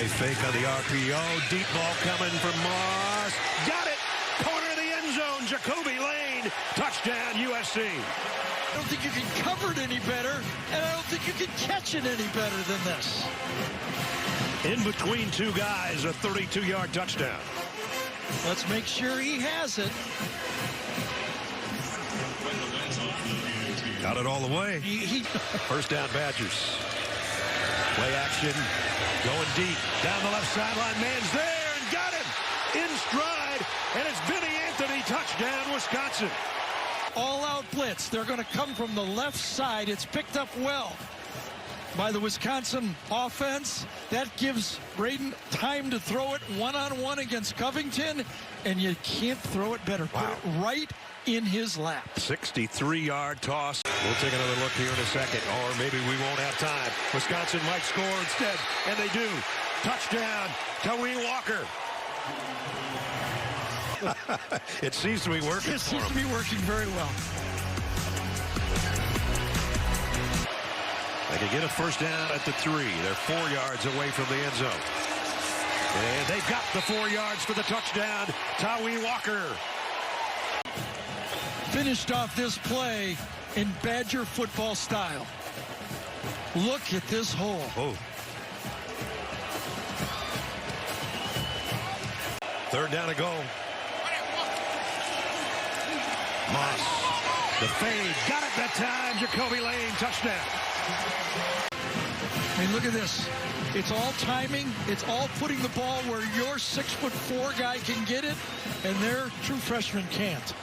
Play fake on the RPO. Deep ball coming from Moss. Got it. Corner of the end zone. Jacoby Lane. Touchdown, USC. I don't think you can cover it any better, and I don't think you can catch it any better than this. In between two guys, a 32-yard touchdown. Let's make sure he has it. Got it all the way. First down, Badgers. Play action. Going deep. Down the left sideline. Man's there and got him. In stride. And it's Vinny Anthony. Touchdown, Wisconsin. All-out blitz. They're going to come from the left side. It's picked up well by the Wisconsin offense. That gives Braden time to throw it one-on-one against Covington, and you can't throw it better. Wow. Put it right in his lap. 63-yard toss. We'll take another look here in a second, or maybe we won't have time. Wisconsin might score instead, and they do. Touchdown, Tawee Walker. It seems to be working. It seems to be working very well. They can get a first down at the 3. They're 4 yards away from the end zone. And they've got the 4 yards for the touchdown. Tawee Walker. Finished off this play in Badger football style. Look at this hole. Oh. Third down to go. Moss. The fade. Got it that time. Jacoby Lane. Touchdown. I mean, look at this. It's all timing. It's all putting the ball where your 6'4" guy can get it, and their true freshman can't.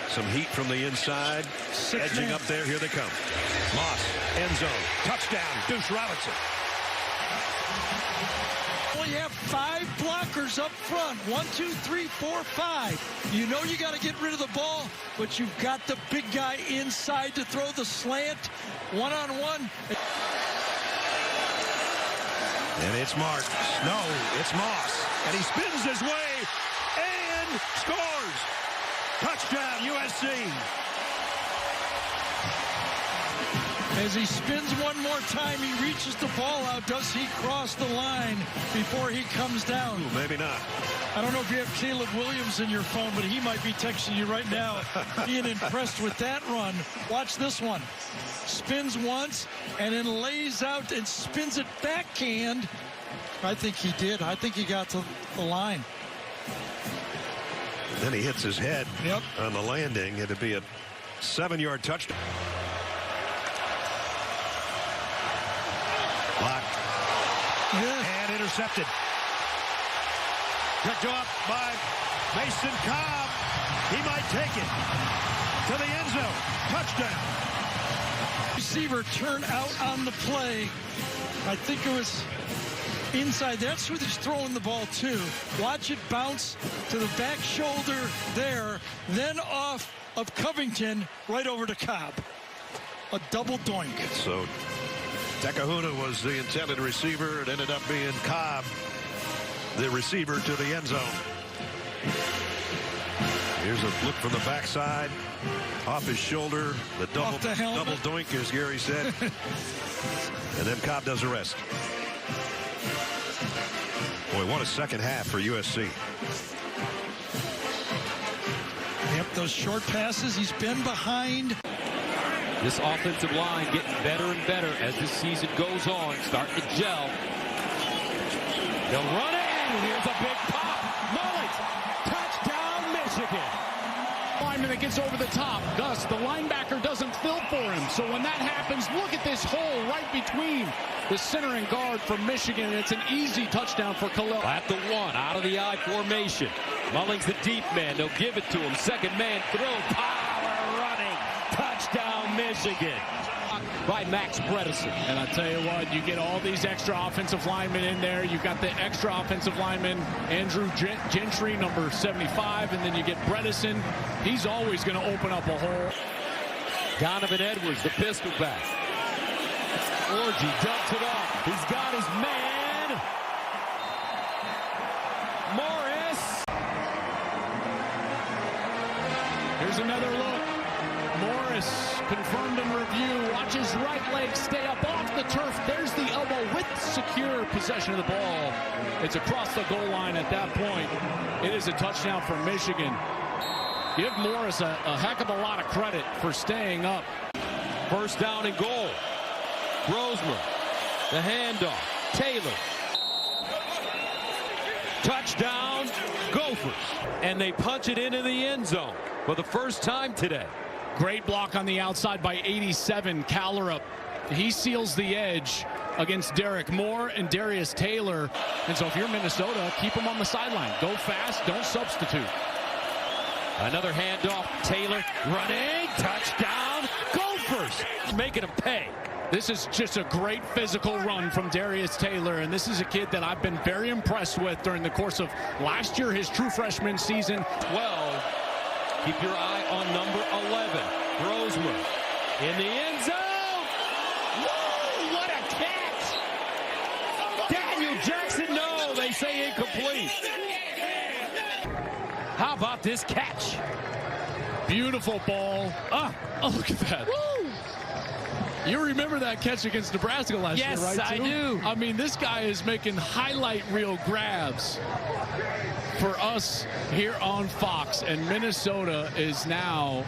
Some heat from the inside. Edging up there. Here they come. Moss. End zone. Touchdown. Deuce Robinson. Well, you have 5 blockers up front. 1, 2, 3, 4, 5. You know you got to get rid of the ball, but you've got the big guy inside to throw the slant. One-on-one. And it's Mark. No, it's Moss. And he spins his way and scores. Touchdown, USC. As he spins one more time, he reaches the ball out. Does he cross the line before he comes down? Ooh, maybe not. I don't know if you have Caleb Williams in your phone, but he might be texting you right now, being impressed with that run. Watch this one. Spins once and then lays out and spins it backhand. I think he did. I think he got to the line. Then he hits his head on the landing. It'd be a 7-yard touchdown. Blocked. And intercepted. Picked up by Mason Cobb. He might take it to the end zone. Touchdown. Receiver turned out on the play. I think it was inside. That's where he's throwing the ball to. Watch it bounce to the back shoulder there, then off of Covington right over to Cobb. A double doink. So Tekahuna was the intended receiver. It ended up being Cobb, the receiver, to the end zone. Here's a look from the backside. Off his shoulder. The double doink, as Gary said. And then Cobb does the rest. Boy, what a second half for USC. Yep, those short passes. He's been behind. This offensive line getting better and better as this season goes on, starting to gel. They'll run it, and here's a big pop. Mullins, touchdown, Michigan. Lineman that gets over the top. Thus, the linebacker doesn't fill for him. So when that happens, look at this hole right between the center and guard from Michigan. It's an easy touchdown for Khalil. At the 1, out of the I formation. Mullins the deep man. They'll give it to him. Second man throw. Power running. Touchdown, Michigan. By Max Bredesen. And I tell you what, you get all these extra offensive linemen in there. You've got the extra offensive lineman, Andrew Gentry, number 75, and then you get Bredesen. He's always going to open up a hole. Donovan Edwards, the pistol back. Orgy dumps it off. He's got his man. Morris. Here's another look. Morris confirmed in review. Watch his right leg stay up off the turf. There's the elbow with their possession of the ball. It's across the goal line at that point. It is a touchdown for Michigan. Give Morris a heck of a lot of credit for staying up. First down and goal. Grosmer. The handoff. Taylor. Touchdown, Gophers. And they punch it into the end zone for the first time today. Great block on the outside by 87, Callerup. He seals the edge against Derek Moore and Darius Taylor. And so if you're Minnesota, keep them on the sideline. Go fast, don't substitute. Another handoff, Taylor running, touchdown, Gophers. Making them pay. This is just a great physical run from Darius Taylor, and this is a kid that I've been very impressed with during the course of last year, his true freshman season. 12. Keep your eye on number 11, Grosmer. In the end zone. Whoa, what a catch! Daniel Jackson, no, they say incomplete. How about this catch? Beautiful ball. Oh, look at that. Woo! You remember that catch against Nebraska last year, right? Yes, I do. I mean, this guy is making highlight reel grabs for us here on Fox, and Minnesota is now.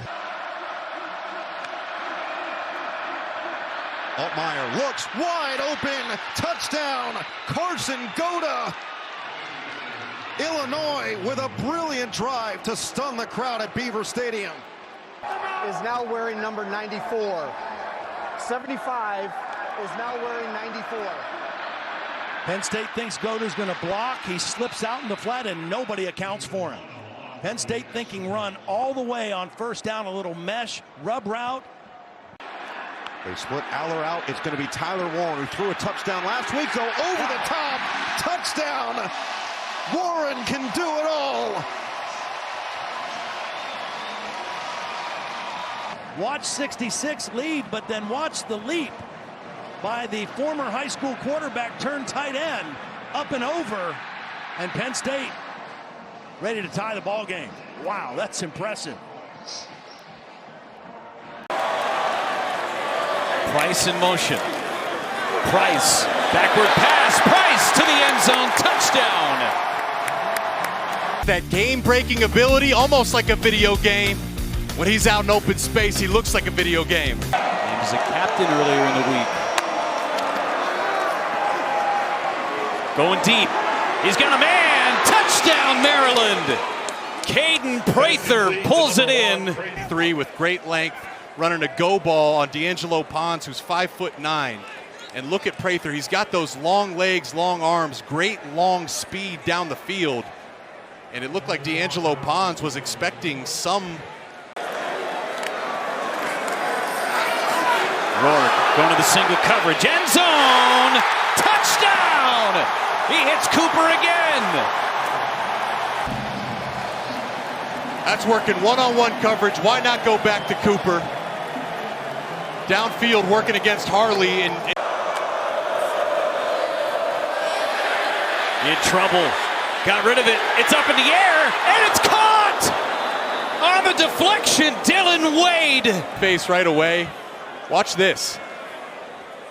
Altmaier looks wide open. Touchdown, Carson Goda. Illinois with a brilliant drive to stun the crowd at Beaver Stadium. Is now wearing number 94. 75 is now wearing 94. Penn State thinks Goda's going to block. He slips out in the flat and nobody accounts for him. Penn State thinking run all the way on first down, a little mesh, rub route. They split Aller out. It's going to be Tyler Warren, who threw a touchdown last week. So over the top, touchdown. Warren can do it all. Watch 66 lead, but then watch the leap by the former high school quarterback turned tight end up and over, and Penn State ready to tie the ball game. Wow, that's impressive. Price in motion. Price, backward pass, Price to the end zone, touchdown. That game-breaking ability, almost like a video game. When he's out in open space, he looks like a video game. He was a captain earlier in the week. Going deep. He's got a man. Touchdown, Maryland. Caden Prather pulls it in. 3 with great length, running a go ball on D'Angelo Pons, who's 5'9". And look at Prather. He's got those long legs, long arms, great long speed down the field. And it looked like D'Angelo Pons was expecting some. Rourke going to the single coverage. End zone. Touchdown. He hits Cooper again. That's working one-on-one coverage. Why not go back to Cooper? Downfield working against Harley. And in trouble. Got rid of it. It's up in the air, and it's caught! On the deflection, Dylan Wade. Face right away. Watch this.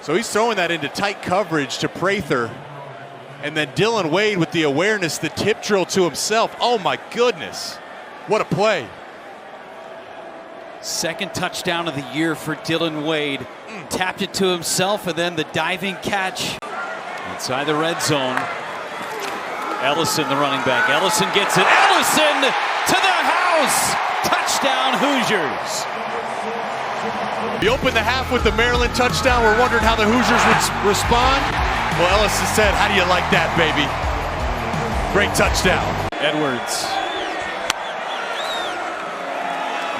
So he's throwing that into tight coverage to Prather. And then Dylan Wade with the awareness, the tip drill to himself. Oh my goodness. What a play. Second touchdown of the year for Dylan Wade. Tapped it to himself, and then the diving catch. Inside the red zone. Ellison, the running back. Ellison gets it. Ellison to the house. Touchdown, Hoosiers. We opened the half with the Maryland touchdown. We're wondering how the Hoosiers would respond. Well, Ellison said, how do you like that, baby? Great touchdown. Edwards.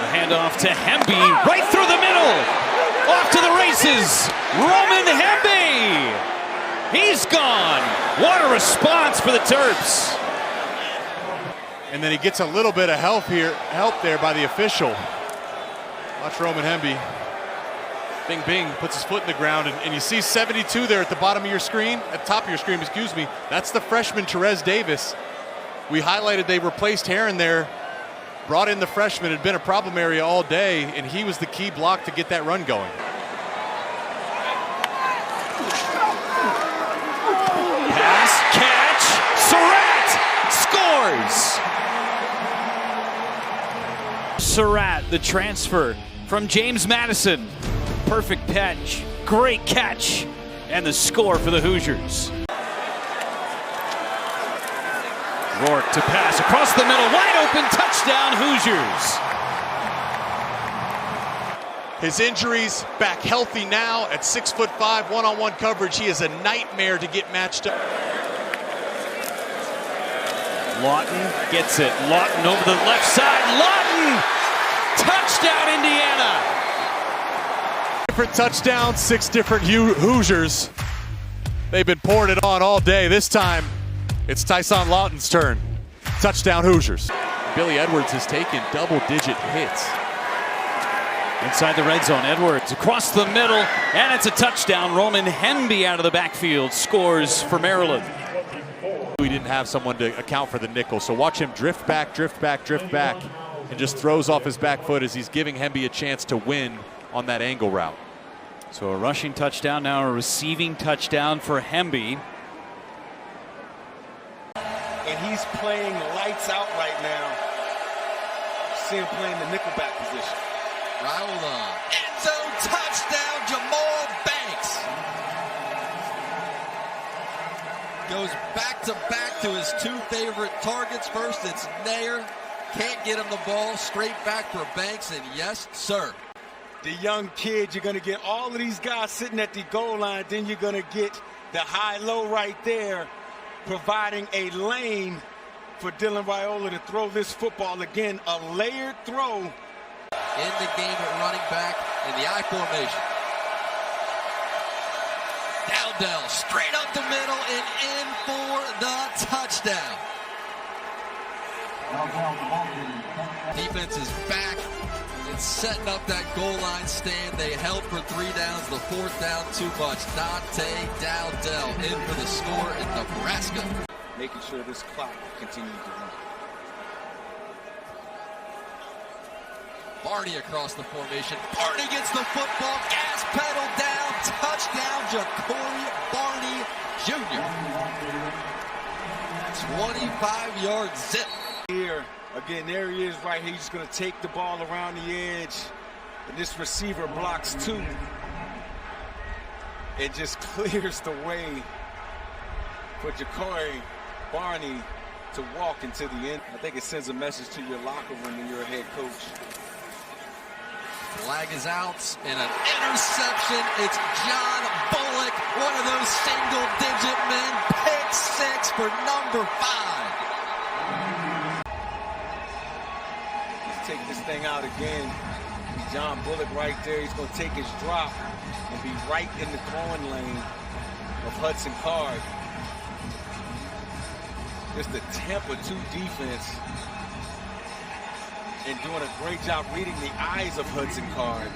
The handoff to Hemby. Right through the middle. Off to the races. Roman Hemby. He's gone. What a response for the Terps. And then he gets a little bit of help there by the official. Watch Roman Hemby. Bing, bing, puts his foot in the ground, and you see 72 there at the bottom of your screen, at the top of your screen, excuse me. That's the freshman, Therese Davis. We highlighted they replaced Heron there, brought in the freshman. It had been a problem area all day, and he was the key block to get that run going. Surratt, the transfer from James Madison. Perfect catch, great catch, and the score for the Hoosiers. Rourke to pass across the middle, wide open, touchdown Hoosiers. His injuries back healthy now at 6'5", one-on-one coverage. He is a nightmare to get matched up. Lawton gets it. Lawton over the left side. Lawton! Touchdown, Indiana! Different touchdowns, 6 different Hoosiers. They've been pouring it on all day. This time, it's Tyson Lawton's turn. Touchdown Hoosiers. Billy Edwards has taken double-digit hits. Inside the red zone, Edwards across the middle, and it's a touchdown. Roman Hemby out of the backfield scores for Maryland. We didn't have someone to account for the nickel, so watch him drift back, and just throws off his back foot as he's giving Hemby a chance to win on that angle route. So a rushing touchdown, now a receiving touchdown for Hemby. And he's playing lights out right now. See him playing the nickelback position. Raula, end zone touchdown, Jamal Banks. Goes back to his 2 favorite targets. First, it's Nair. Can't get him the ball. Straight back for Banks, and yes, sir. The young kid, you're going to get all of these guys sitting at the goal line. Then you're going to get the high-low right there, providing a lane for Dylan Raiola to throw this football. Again, a layered throw. In the game at running back in the I formation. Dowdell straight up the middle and in for the touchdown. Defense is back. It's setting up that goal line stand. They held for 3 downs. The 4th down too much. Dante Dowdell in for the score in Nebraska. Making sure this clock continues to run. Barney across the formation. Barney gets the football. Gas pedal down. Touchdown, Ja'Cory Barney Jr. 25-yard zip. Here, again, there he is right here. He's just going to take the ball around the edge. And this receiver blocks 2. It just clears the way for Ja'Cory Barney to walk into the end. I think it sends a message to your locker room when you're a head coach. Flag is out and an interception. It's John Bullock, one of those single-digit men. Pick 6 for number 5. Let's take this thing out again. John Bullock right there. He's going to take his drop and be right in the throwing lane of Hudson Card. Just the Tampa 2 defense. And doing a great job reading the eyes of Hudson Card.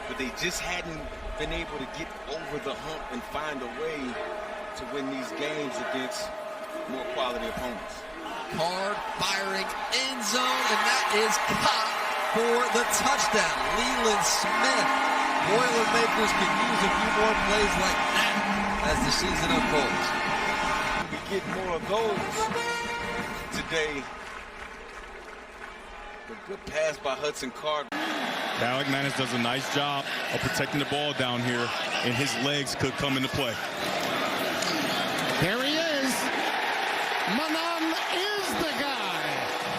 But they just hadn't been able to get over the hump and find a way to win these games against more quality opponents. Card firing end zone, and that is caught for the touchdown. Leland Smith. Boilermakers can use a few more plays like that as the season unfolds. We get more of those today. A good pass by Hudson Card. Cal McManus does a nice job of protecting the ball down here, and his legs could come into play. There he is. Manan is the guy.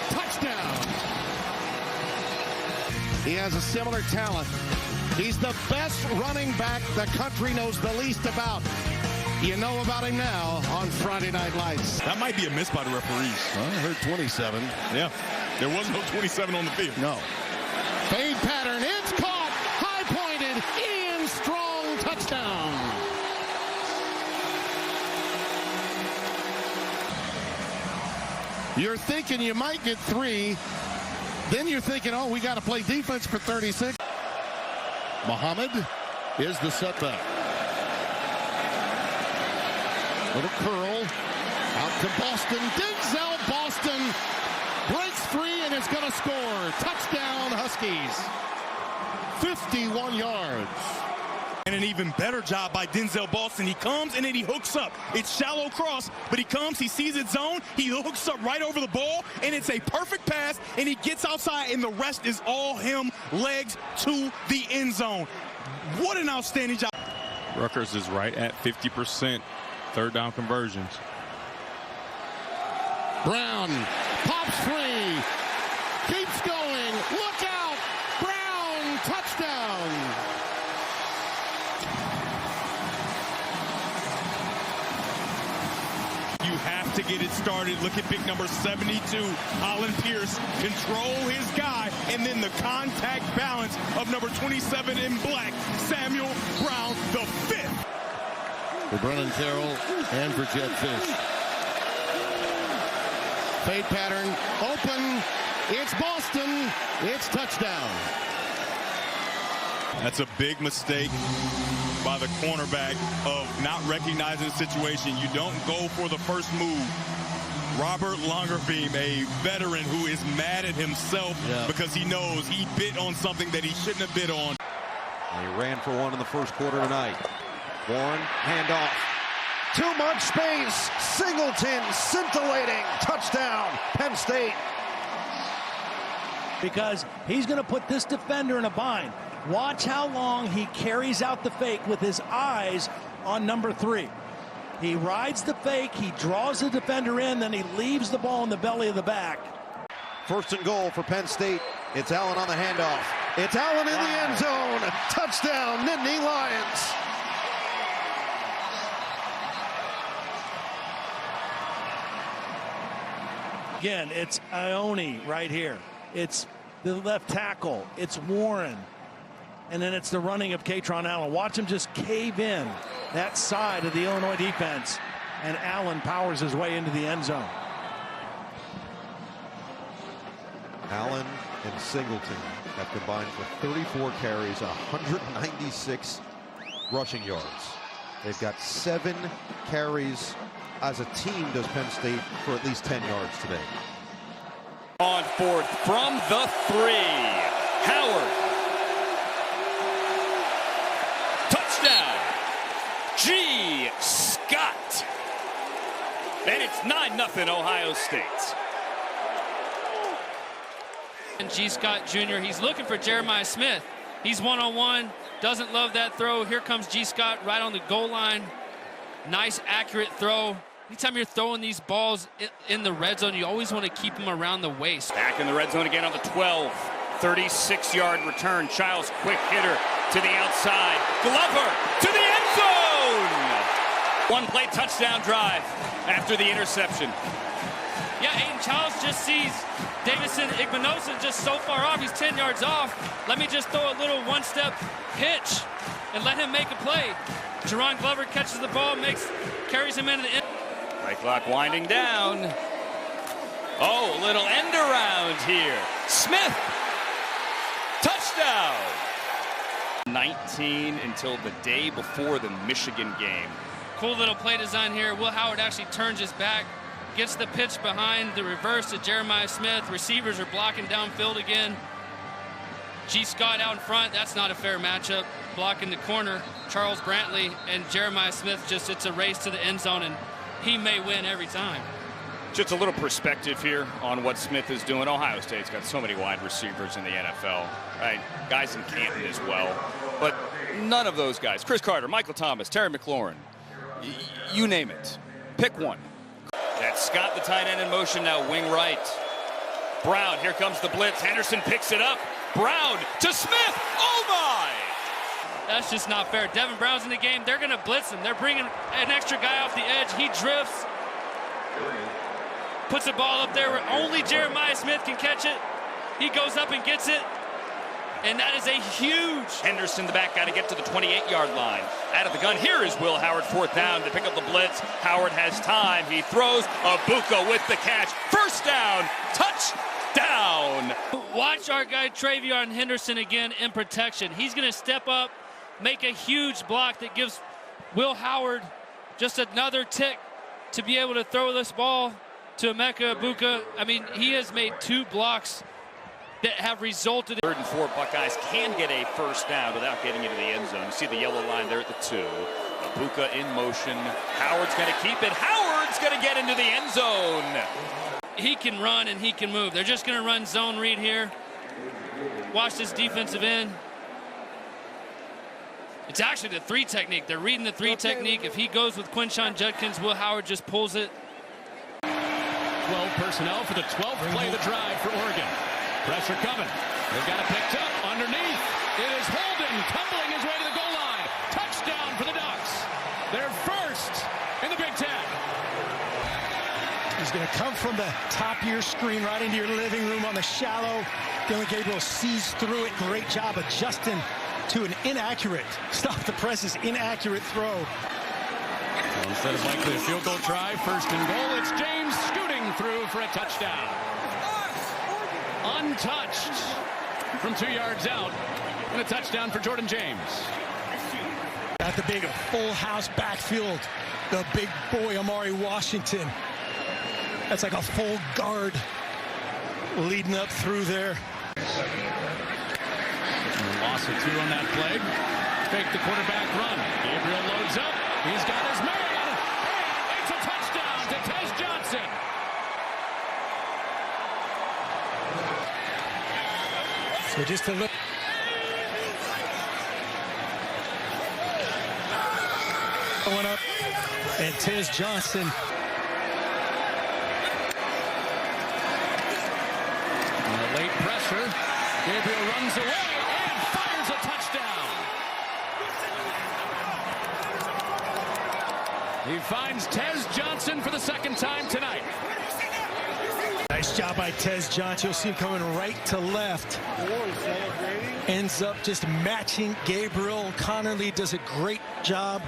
Touchdown. He has a similar talent. He's the best running back the country knows the least about. You know about him now on Friday Night Lights. That might be a miss by the referees. Well, I heard 27. Yeah, there was no 27 on the field. No. Fade pattern, it's caught, high-pointed, Ian Strong, touchdown. You're thinking you might get 3. Then you're thinking, oh, we got to play defense for 36. Muhammad is the setback. Little curl out to Boston. Digs out Boston. Breaks free and is going to score. Touchdown Huskies. 51 yards. an even better job by Denzel Boston. He comes and then he hooks up. It's shallow cross, but he comes, he sees his zone, he hooks up right over the ball, and it's a perfect pass, and he gets outside, and the rest is all him, legs to the end zone. What an outstanding job. Rutgers is right at 50% third down conversions. Brown pops free, keeps going, look out, Brown, touchdown. You have to get it started. Look at big number 72, Holland Pierce, control his guy, and then the contact balance of number 27 in black, Samuel Brown, the 5th. For Brennan Terrell and for Jed Fish. Fade pattern, open, it's Boston, it's touchdown. That's a big mistake by the cornerback of not recognizing the situation. You don't go for the first move. Robert Longerbeam, a veteran who is mad at himself because he knows he bit on something that he shouldn't have bit on. He ran for one in the first quarter tonight. Warren, handoff. Too much space. Singleton, scintillating. Touchdown, Penn State. Because he's going to put this defender in a bind. Watch how long he carries out the fake with his eyes on number 3. He rides the fake, he draws the defender in, then he leaves the ball in the belly of the back. First and goal for Penn State. It's Allen on the handoff. It's Allen in the end zone. Touchdown, Nittany Lions. Again, it's Ione right here. It's the left tackle. It's Warren. And then it's the running of Katron Allen. Watch him just cave in that side of the Illinois defense. And Allen powers his way into the end zone. Allen and Singleton have combined for 34 carries, 196 rushing yards. They've got 7 carries as a team, does Penn State, for at least 10 yards today. On fourth from the 3. Howard. Touchdown. G. Scott. And it's 9-0 Ohio State. And G. Scott Jr., he's looking for Jeremiah Smith. He's one-on-one, doesn't love that throw. Here comes G. Scott right on the goal line. Nice, accurate throw. Anytime you're throwing these balls in the red zone, you always want to keep them around the waist. Back in the red zone again on the 12. 36-yard return. Childs, quick hitter to the outside. Glover to the end zone! One-play touchdown drive after the interception. Yeah, Aiden Childs just sees Davison Igbinosa just so far off. He's 10 yards off. Let me just throw a little one-step pitch and let him make a play. Jerron Glover catches the ball, carries him into the end. Play clock winding down. Oh, a little end around here. Smith. Touchdown. 19 until the day before the Michigan game. Cool little play design here. Will Howard actually turns his back, gets the pitch behind the reverse to Jeremiah Smith. Receivers are blocking downfield again. G. Scott out in front. That's not a fair matchup. Blocking the corner. Charles Brantley and Jeremiah Smith it's a race to the end zone, and he may win every time. Just a little perspective here on what Smith is doing. Ohio State's got so many wide receivers in the NFL, right? Guys in Canton as well. But none of those guys, Chris Carter, Michael Thomas, Terry McLaurin, you name it. Pick one. That's Scott, the tight end, in motion now, wing right. Brown, here comes the blitz. Henderson picks it up. Brown to Smith. Oh, my! That's just not fair. Devin Brown's in the game. They're going to blitz him. They're bringing an extra guy off the edge. He drifts. Puts the ball up there where only Jeremiah Smith can catch it. He goes up and gets it. And that is a huge... Henderson, the back guy, to get to the 28-yard line. Out of the gun. Here is Will Howard, 4th down, to pick up the blitz. Howard has time. He throws. Abuka with the catch. First down. Touchdown. Watch our guy Travion Henderson again in protection. He's going to step up, make a huge block that gives Will Howard just another tick to be able to throw this ball to Emeka Abuka. I mean, he has made 2 blocks that have resulted in. 3rd and 4, Buckeyes can get a first down without getting into the end zone. You see the yellow line there at the 2. Abuka in motion. Howard's going to keep it. Howard's going to get into the end zone. He can run and he can move. They're just going to run zone read here. Watch this defensive end. It's actually the 3 technique. They're reading the 3 technique. If he goes with Quinshon Judkins, Will Howard just pulls it. 12 personnel for the 12th play of the drive for Oregon. Pressure coming. They've got it picked up underneath. It is Holden tumbling his way to the goal line. Touchdown for the Ducks. They're first in the Big Ten. He's going to come from the top of your screen right into your living room on the shallow. Dylan Gabriel sees through it. Great job adjusting to an inaccurate, stop the press's inaccurate throw. So instead of likely a field goal try, 1st and goal, it's James scooting through for a touchdown. Untouched from 2 yards out, and a touchdown for Jordan James. At the big full house backfield, the big boy Amari Washington. That's like a full guard leading up through there. Loss of 2 on that play. Fake the quarterback run. Gabriel loads up. He's got his man. And it's a touchdown to Tez Johnson. So just to look. Going up. And Tez Johnson. And a late pressure. Gabriel runs away and fires a touchdown. He finds Tez Johnson for the 2nd time tonight. Nice job by Tez Johnson. You'll see him coming right to left. Ends up just matching Gabriel. Connerly does a great job